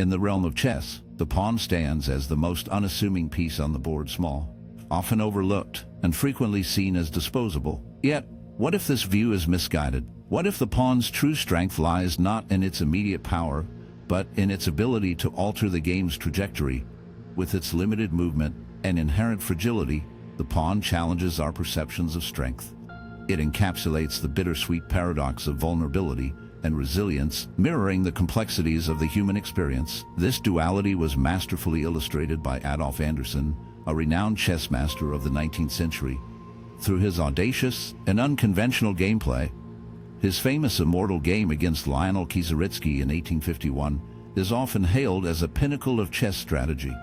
In the realm of chess, the pawn stands as the most unassuming piece on the board, small, often overlooked, and frequently seen as disposable. Yet, what if this view is misguided? What if the pawn's true strength lies not in its immediate power, but in its ability to alter the game's trajectory? With its limited movement and inherent fragility, the pawn challenges our perceptions of strength. It encapsulates the bittersweet paradox of vulnerability and resilience, mirroring the complexities of the human experience. This duality was masterfully illustrated by Adolf Anderssen, a renowned chess master of the 19th century. Through his audacious and unconventional gameplay, his famous immortal game against Lionel Kieseritzky in 1851 is often hailed as a pinnacle of chess strategy.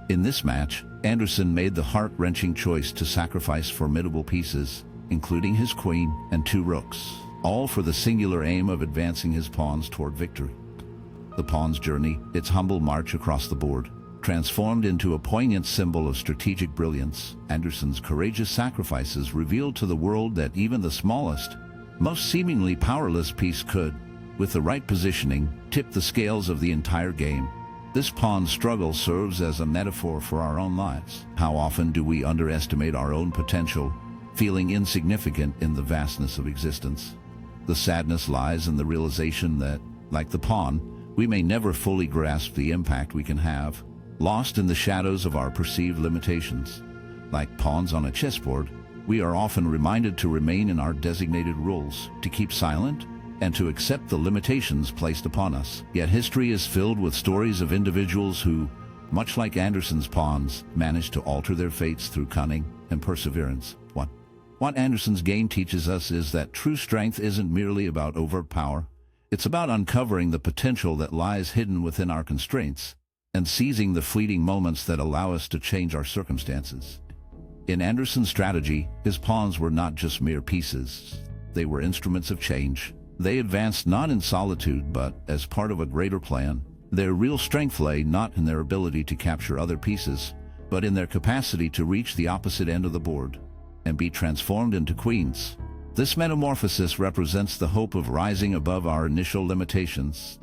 In this match, Anderssen made the heart-wrenching choice to sacrifice formidable pieces, including his queen and 2 rooks, all for the singular aim of advancing his pawns toward victory. The pawn's journey, its humble march across the board, transformed into a poignant symbol of strategic brilliance. Anderssen's courageous sacrifices revealed to the world that even the smallest, most seemingly powerless piece could, with the right positioning, tip the scales of the entire game. This pawn struggle serves as a metaphor for our own lives. How often do we underestimate our own potential, feeling insignificant in the vastness of existence? The sadness lies in the realization that, like the pawn, we may never fully grasp the impact we can have, lost in the shadows of our perceived limitations. Like pawns on a chessboard, we are often reminded to remain in our designated roles, to keep silent, and to accept the limitations placed upon us. Yet history is filled with stories of individuals who, much like Anderssen's pawns, managed to alter their fates through cunning and perseverance. What Anderssen's game teaches us is that true strength isn't merely about overt power. It's about uncovering the potential that lies hidden within our constraints and seizing the fleeting moments that allow us to change our circumstances. In Anderssen's strategy, his pawns were not just mere pieces. They were instruments of change. They advanced not in solitude, but as part of a greater plan. Their real strength lay not in their ability to capture other pieces, but in their capacity to reach the opposite end of the board and be transformed into queens. This metamorphosis represents the hope of rising above our initial limitations.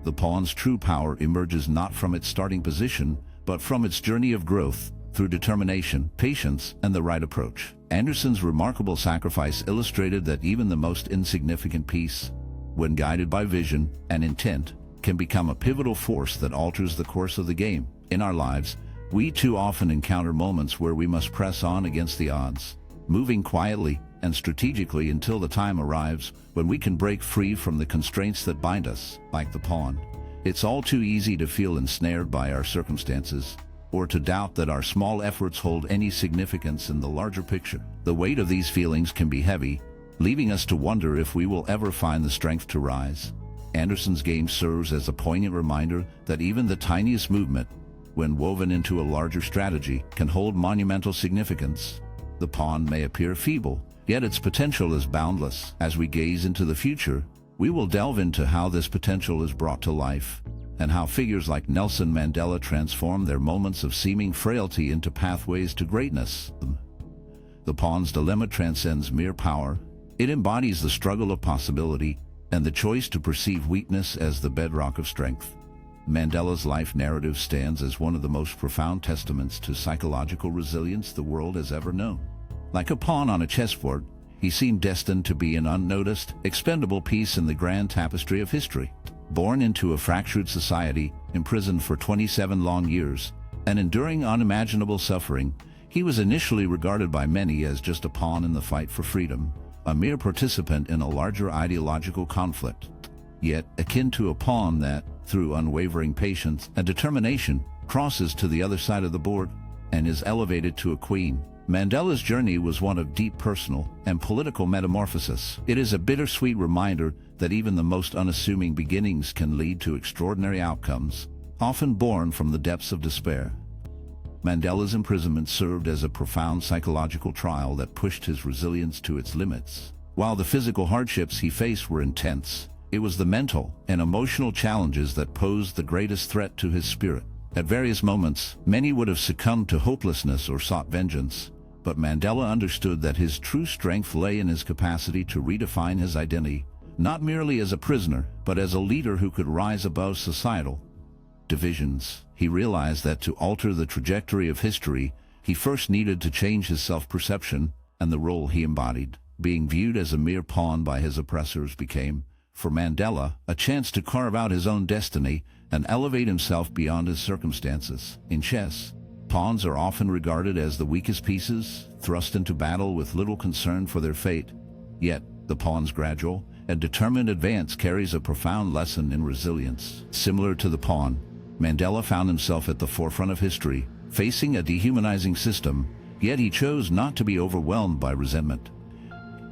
The pawn's true power emerges not from its starting position, but from its journey of growth, through determination, patience, and the right approach. Anderssen's remarkable sacrifice illustrated that even the most insignificant piece, when guided by vision and intent, can become a pivotal force that alters the course of the game. In our lives, we too often encounter moments where we must press on against the odds, moving quietly and strategically until the time arrives when we can break free from the constraints that bind us. Like the pawn, it's all too easy to feel ensnared by our circumstances, or to doubt that our small efforts hold any significance in the larger picture. The weight of these feelings can be heavy, leaving us to wonder if we will ever find the strength to rise. Anderssen's game serves as a poignant reminder that even the tiniest movement, when woven into a larger strategy, can hold monumental significance. The pawn may appear feeble, yet its potential is boundless. As we gaze into the future, we will delve into how this potential is brought to life, and how figures like Nelson Mandela transform their moments of seeming frailty into pathways to greatness. The pawn's dilemma transcends mere power. It embodies the struggle of possibility and the choice to perceive weakness as the bedrock of strength. Mandela's life narrative stands as one of the most profound testaments to psychological resilience the world has ever known. Like a pawn on a chessboard, he seemed destined to be an unnoticed, expendable piece in the grand tapestry of history. Born into a fractured society, imprisoned for 27 long years, and enduring unimaginable suffering, he was initially regarded by many as just a pawn in the fight for freedom, a mere participant in a larger ideological conflict. Yet, akin to a pawn that, through unwavering patience and determination, crosses to the other side of the board and is elevated to a queen, Mandela's journey was one of deep personal and political metamorphosis. It is a bittersweet reminder that even the most unassuming beginnings can lead to extraordinary outcomes, often born from the depths of despair. Mandela's imprisonment served as a profound psychological trial that pushed his resilience to its limits. While the physical hardships he faced were intense, it was the mental and emotional challenges that posed the greatest threat to his spirit. At various moments, many would have succumbed to hopelessness or sought vengeance, but Mandela understood that his true strength lay in his capacity to redefine his identity, not merely as a prisoner, but as a leader who could rise above societal divisions. He realized that to alter the trajectory of history, he first needed to change his self-perception and the role he embodied. Being viewed as a mere pawn by his oppressors became, for Mandela, a chance to carve out his own destiny and elevate himself beyond his circumstances. In chess, pawns are often regarded as the weakest pieces, thrust into battle with little concern for their fate. Yet, the pawn's gradual and determined advance carries a profound lesson in resilience. Similar to the pawn, Mandela found himself at the forefront of history, facing a dehumanizing system, yet he chose not to be overwhelmed by resentment.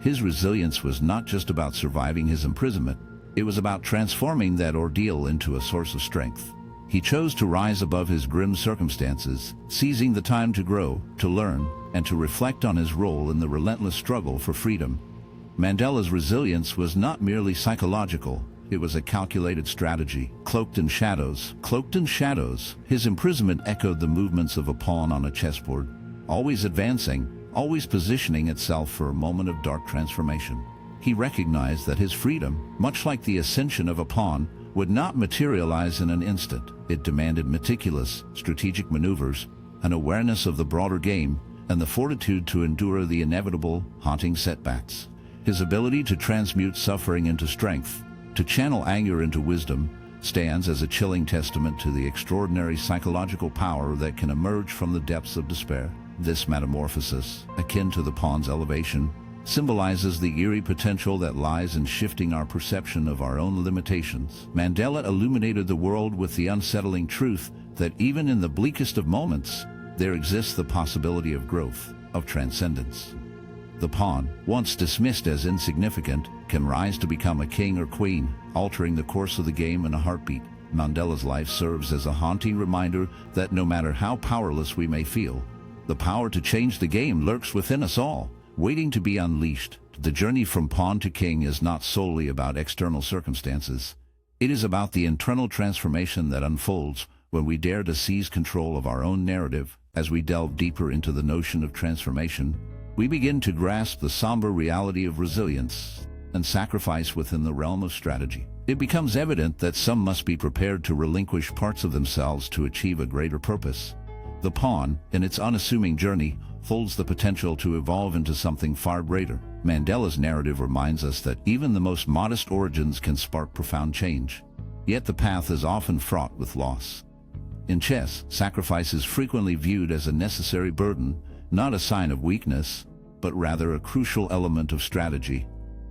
His resilience was not just about surviving his imprisonment, it was about transforming that ordeal into a source of strength. He chose to rise above his grim circumstances, seizing the time to grow, to learn, and to reflect on his role in the relentless struggle for freedom. Mandela's resilience was not merely psychological, it was a calculated strategy. Cloaked in shadows, his imprisonment echoed the movements of a pawn on a chessboard, always advancing, always positioning itself for a moment of dark transformation. He recognized that his freedom, much like the ascension of a pawn, would not materialize in an instant. It demanded meticulous, strategic maneuvers, an awareness of the broader game, and the fortitude to endure the inevitable, haunting setbacks. His ability to transmute suffering into strength, to channel anger into wisdom, stands as a chilling testament to the extraordinary psychological power that can emerge from the depths of despair. This metamorphosis, akin to the pawn's elevation, symbolizes the eerie potential that lies in shifting our perception of our own limitations. Mandela illuminated the world with the unsettling truth that even in the bleakest of moments, there exists the possibility of growth, of transcendence. The pawn, once dismissed as insignificant, can rise to become a king or queen, altering the course of the game in a heartbeat. Mandela's life serves as a haunting reminder that no matter how powerless we may feel, the power to change the game lurks within us all, waiting to be unleashed. The journey from pawn to king is not solely about external circumstances. It is about the internal transformation that unfolds when we dare to seize control of our own narrative. As we delve deeper into the notion of transformation, we begin to grasp the somber reality of resilience and sacrifice within the realm of strategy. It becomes evident that some must be prepared to relinquish parts of themselves to achieve a greater purpose. The pawn, in its unassuming journey, holds the potential to evolve into something far greater. Mandela's narrative reminds us that even the most modest origins can spark profound change. Yet the path is often fraught with loss. In chess, sacrifice is frequently viewed as a necessary burden, not a sign of weakness, but rather a crucial element of strategy.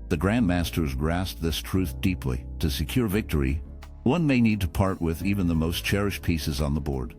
The grandmasters grasped this truth deeply. To secure victory, one may need to part with even the most cherished pieces on the board.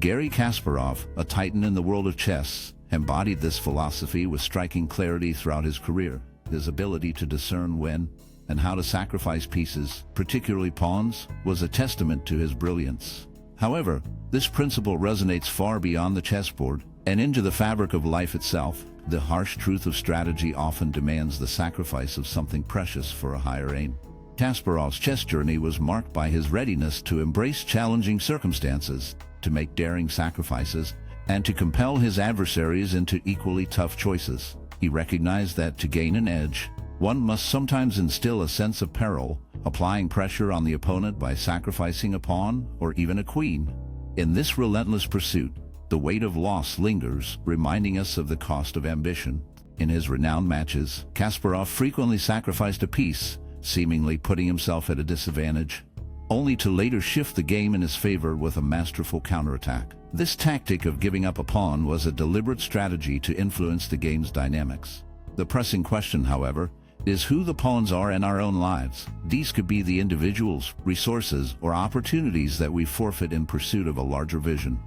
Garry Kasparov, a titan in the world of chess, embodied this philosophy with striking clarity throughout his career. His ability to discern when and how to sacrifice pieces, particularly pawns, was a testament to his brilliance. However, this principle resonates far beyond the chessboard and into the fabric of life itself. The harsh truth of strategy often demands the sacrifice of something precious for a higher aim. Kasparov's chess journey was marked by his readiness to embrace challenging circumstances, to make daring sacrifices, and to compel his adversaries into equally tough choices. He recognized that to gain an edge, one must sometimes instill a sense of peril, applying pressure on the opponent by sacrificing a pawn or even a queen. In this relentless pursuit, the weight of loss lingers, reminding us of the cost of ambition. In his renowned matches, Kasparov frequently sacrificed a piece, seemingly putting himself at a disadvantage, only to later shift the game in his favor with a masterful counterattack. This tactic of giving up a pawn was a deliberate strategy to influence the game's dynamics. The pressing question, however, is who the pawns are in our own lives. These could be the individuals, resources, or opportunities that we forfeit in pursuit of a larger vision.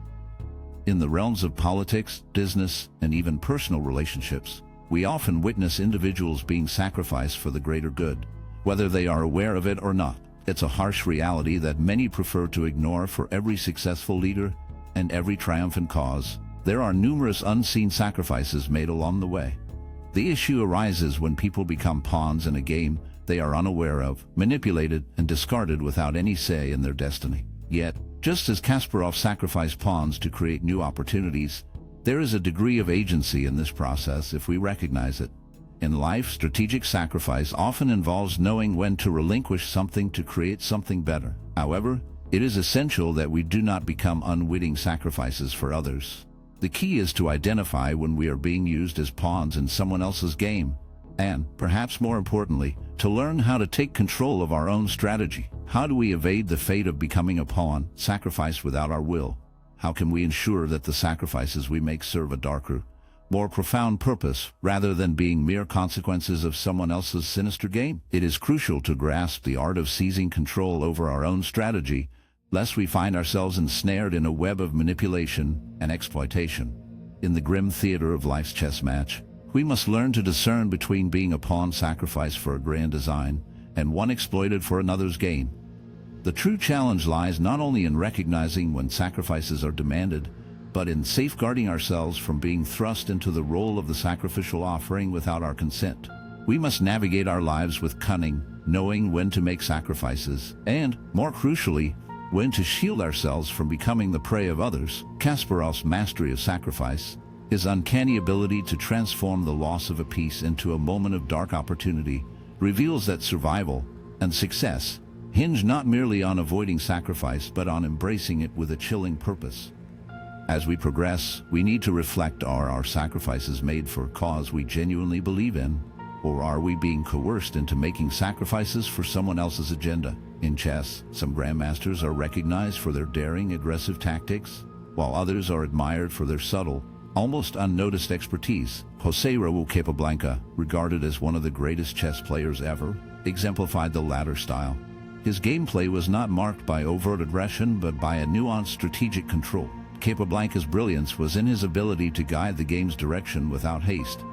In the realms of politics, business, and even personal relationships, we often witness individuals being sacrificed for the greater good, whether they are aware of it or not. It's a harsh reality that many prefer to ignore. For every successful leader and every triumphant cause, there are numerous unseen sacrifices made along the way. The issue arises when people become pawns in a game they are unaware of, manipulated and discarded without any say in their destiny. Yet, just as Kasparov sacrificed pawns to create new opportunities, there is a degree of agency in this process if we recognize it. In life, strategic sacrifice often involves knowing when to relinquish something to create something better. However, It is essential that we do not become unwitting sacrifices for others. The key is to identify when we are being used as pawns in someone else's game, and, perhaps more importantly, to learn how to take control of our own strategy. How do we evade the fate of becoming a pawn, sacrificed without our will? How can we ensure that the sacrifices we make serve a darker, more profound purpose, rather than being mere consequences of someone else's sinister game? It is crucial to grasp the art of seizing control over our own strategy, lest we find ourselves ensnared in a web of manipulation and exploitation. In the grim theater of life's chess match, we must learn to discern between being a pawn sacrificed for a grand design and one exploited for another's gain. The true challenge lies not only in recognizing when sacrifices are demanded, but in safeguarding ourselves from being thrust into the role of the sacrificial offering without our consent. We must navigate our lives with cunning, knowing when to make sacrifices, and, more crucially, when to shield ourselves from becoming the prey of others. Kasparov's mastery of sacrifice, his uncanny ability to transform the loss of a piece into a moment of dark opportunity, reveals that survival and success hinge not merely on avoiding sacrifice but on embracing it with a chilling purpose. As we progress, we need to reflect, are our sacrifices made for a cause we genuinely believe in, or are we being coerced into making sacrifices for someone else's agenda? In chess, some grandmasters are recognized for their daring, aggressive tactics, while others are admired for their subtle, almost unnoticed expertise. José Raúl Capablanca, regarded as one of the greatest chess players ever, exemplified the latter style. His gameplay was not marked by overt aggression but by a nuanced strategic control. Capablanca's brilliance was in his ability to guide the game's direction without haste,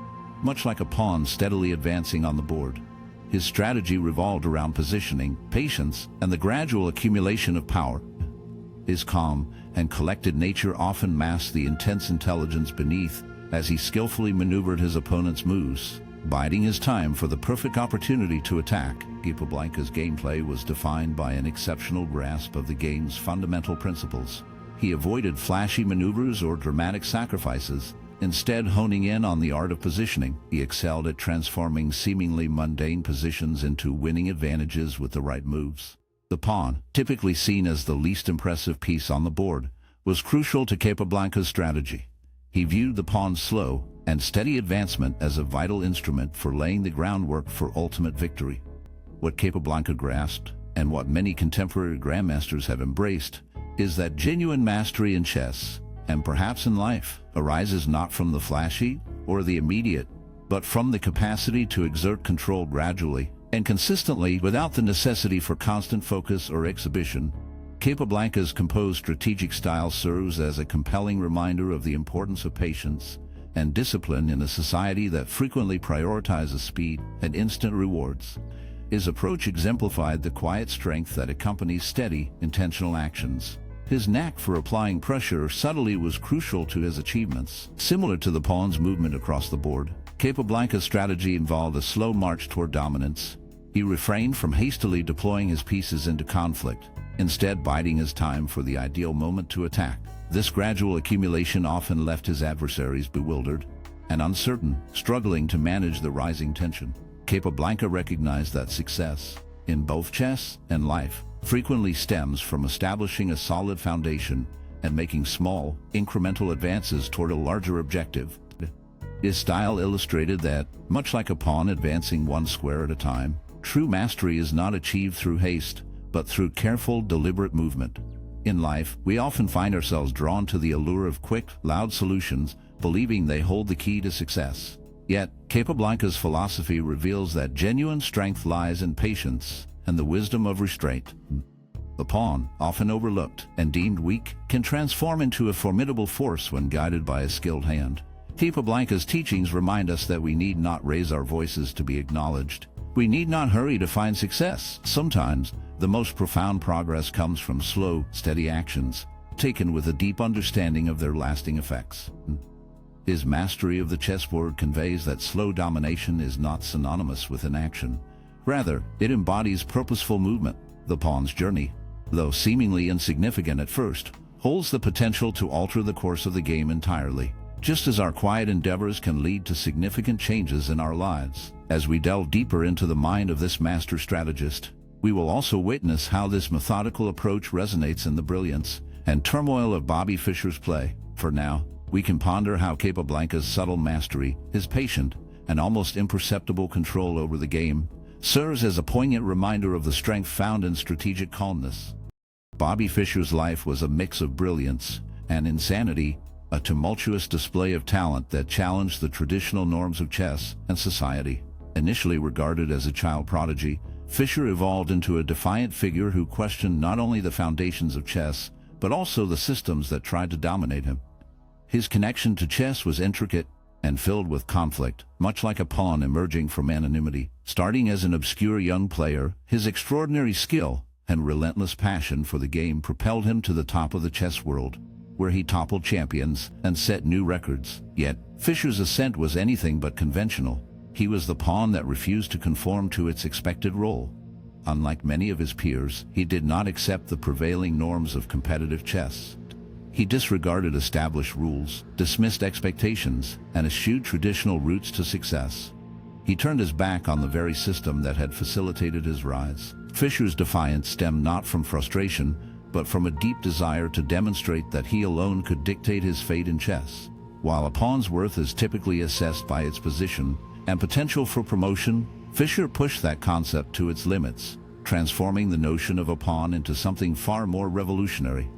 much like a pawn steadily advancing on the board. His strategy revolved around positioning, patience, and the gradual accumulation of power. His calm and collected nature often masked the intense intelligence beneath as he skillfully maneuvered his opponent's moves, biding his time for the perfect opportunity to attack. Capablanca's gameplay was defined by an exceptional grasp of the game's fundamental principles. He avoided flashy maneuvers or dramatic sacrifices, instead honing in on the art of positioning. He excelled at transforming seemingly mundane positions into winning advantages with the right moves. The pawn, typically seen as the least impressive piece on the board, was crucial to Capablanca's strategy. He viewed the pawn's slow and steady advancement as a vital instrument for laying the groundwork for ultimate victory. What Capablanca grasped, and what many contemporary grandmasters have embraced, is that genuine mastery in chess, and perhaps in life, arises not from the flashy or the immediate, but from the capacity to exert control gradually and consistently without the necessity for constant focus or exhibition. Capablanca's composed strategic style serves as a compelling reminder of the importance of patience and discipline in a society that frequently prioritizes speed and instant rewards. His approach exemplified the quiet strength that accompanies steady, intentional actions. His knack for applying pressure subtly was crucial to his achievements. Similar to the pawn's movement across the board, Capablanca's strategy involved a slow march toward dominance. He refrained from hastily deploying his pieces into conflict, instead biding his time for the ideal moment to attack. This gradual accumulation often left his adversaries bewildered and uncertain, struggling to manage the rising tension. Capablanca recognized that success, in both chess and life, frequently stems from establishing a solid foundation and making small, incremental advances toward a larger objective. His style illustrated that, much like a pawn advancing one square at a time, true mastery is not achieved through haste, but through careful, deliberate movement. In life, we often find ourselves drawn to the allure of quick, loud solutions, believing they hold the key to success. Yet, Capablanca's philosophy reveals that genuine strength lies in patience and the wisdom of restraint. The pawn, often overlooked and deemed weak, can transform into a formidable force when guided by a skilled hand. Capablanca's teachings remind us that we need not raise our voices to be acknowledged. We need not hurry to find success. Sometimes, the most profound progress comes from slow, steady actions, taken with a deep understanding of their lasting effects. His mastery of the chessboard conveys that slow domination is not synonymous with inaction. Rather, it embodies purposeful movement. The pawn's journey, though seemingly insignificant at first, holds the potential to alter the course of the game entirely, just as our quiet endeavors can lead to significant changes in our lives. As we delve deeper into the mind of this master strategist, We will also witness how this methodical approach resonates in the brilliance and turmoil of Bobby Fischer's play. For now, we can ponder how Capablanca's subtle mastery, his patient and almost imperceptible control over the game, serves as a poignant reminder of the strength found in strategic calmness. Bobby Fischer's life was a mix of brilliance and insanity, a tumultuous display of talent that challenged the traditional norms of chess and society. Initially regarded as a child prodigy, Fischer evolved into a defiant figure who questioned not only the foundations of chess, but also the systems that tried to dominate him. His connection to chess was intricate and filled with conflict, much like a pawn emerging from anonymity. Starting as an obscure young player, his extraordinary skill and relentless passion for the game propelled him to the top of the chess world, where he toppled champions and set new records. Yet, Fischer's ascent was anything but conventional. He was the pawn that refused to conform to its expected role. Unlike many of his peers, he did not accept the prevailing norms of competitive chess. He disregarded established rules, dismissed expectations, and eschewed traditional routes to success. He turned his back on the very system that had facilitated his rise. Fischer's defiance stemmed not from frustration, but from a deep desire to demonstrate that he alone could dictate his fate in chess. While a pawn's worth is typically assessed by its position and potential for promotion, Fischer pushed that concept to its limits, transforming the notion of a pawn into something far more revolutionary.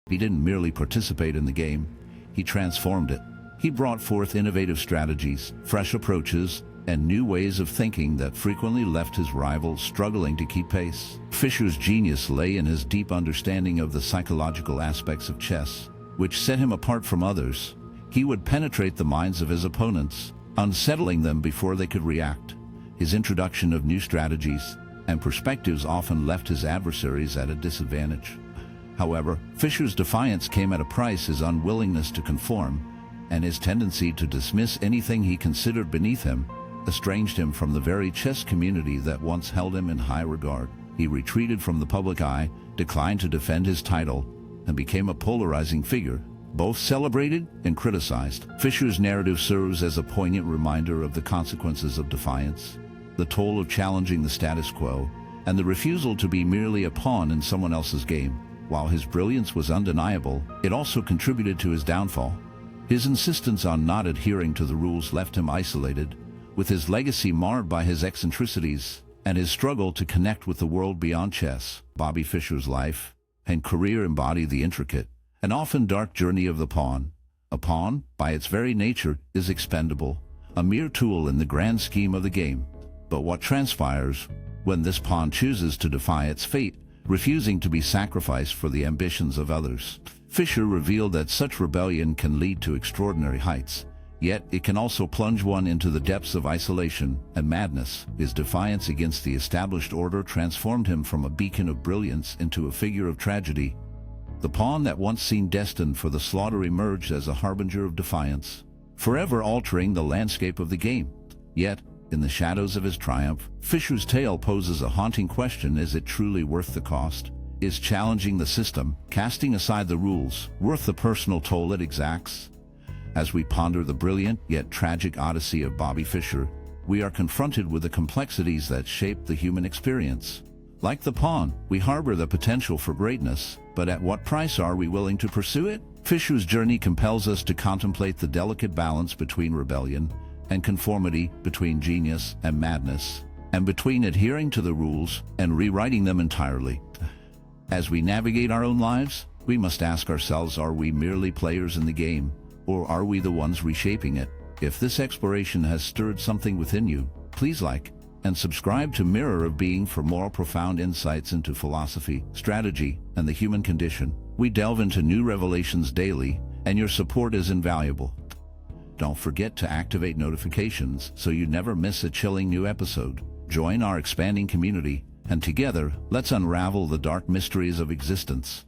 He didn't merely participate in the game, he transformed it. He brought forth innovative strategies, fresh approaches, and new ways of thinking that frequently left his rivals struggling to keep pace. Fischer's genius lay in his deep understanding of the psychological aspects of chess, which set him apart from others. He would penetrate the minds of his opponents, unsettling them before they could react. His introduction of new strategies and perspectives often left his adversaries at a disadvantage. However, Fischer's defiance came at a price: his unwillingness to conform, and his tendency to dismiss anything he considered beneath him, estranged him from the very chess community that once held him in high regard. He retreated from the public eye, declined to defend his title, and became a polarizing figure, both celebrated and criticized. Fischer's narrative serves as a poignant reminder of the consequences of defiance, the toll of challenging the status quo, and the refusal to be merely a pawn in someone else's game. While his brilliance was undeniable, it also contributed to his downfall. His insistence on not adhering to the rules left him isolated, with his legacy marred by his eccentricities and his struggle to connect with the world beyond chess. Bobby Fischer's life and career embody the intricate and often dark journey of the pawn. A pawn, by its very nature, is expendable, a mere tool in the grand scheme of the game. But what transpires when this pawn chooses to defy its fate, refusing to be sacrificed for the ambitions of others? Fischer revealed that such rebellion can lead to extraordinary heights, yet it can also plunge one into the depths of isolation and madness. His defiance against the established order transformed him from a beacon of brilliance into a figure of tragedy. The pawn that once seemed destined for the slaughter emerged as a harbinger of defiance, forever altering the landscape of the game. Yet, in the shadows of his triumph, Fischer's tale poses a haunting question: is it truly worth the cost? Is challenging the system, casting aside the rules, worth the personal toll it exacts? As we ponder the brilliant yet tragic odyssey of Bobby Fischer, we are confronted with the complexities that shape the human experience. Like the pawn, we harbor the potential for greatness, but at what price are we willing to pursue it? Fischer's journey compels us to contemplate the delicate balance between rebellion and conformity, between genius and madness, and between adhering to the rules and rewriting them entirely. As we navigate our own lives, we must ask ourselves, are we merely players in the game, or are we the ones reshaping it? If this exploration has stirred something within you, please like and subscribe to Mirror of Being for more profound insights into philosophy, strategy, and the human condition. We delve into new revelations daily, and your support is invaluable. Don't forget to activate notifications so you never miss a chilling new episode. Join our expanding community, and together, let's unravel the dark mysteries of existence.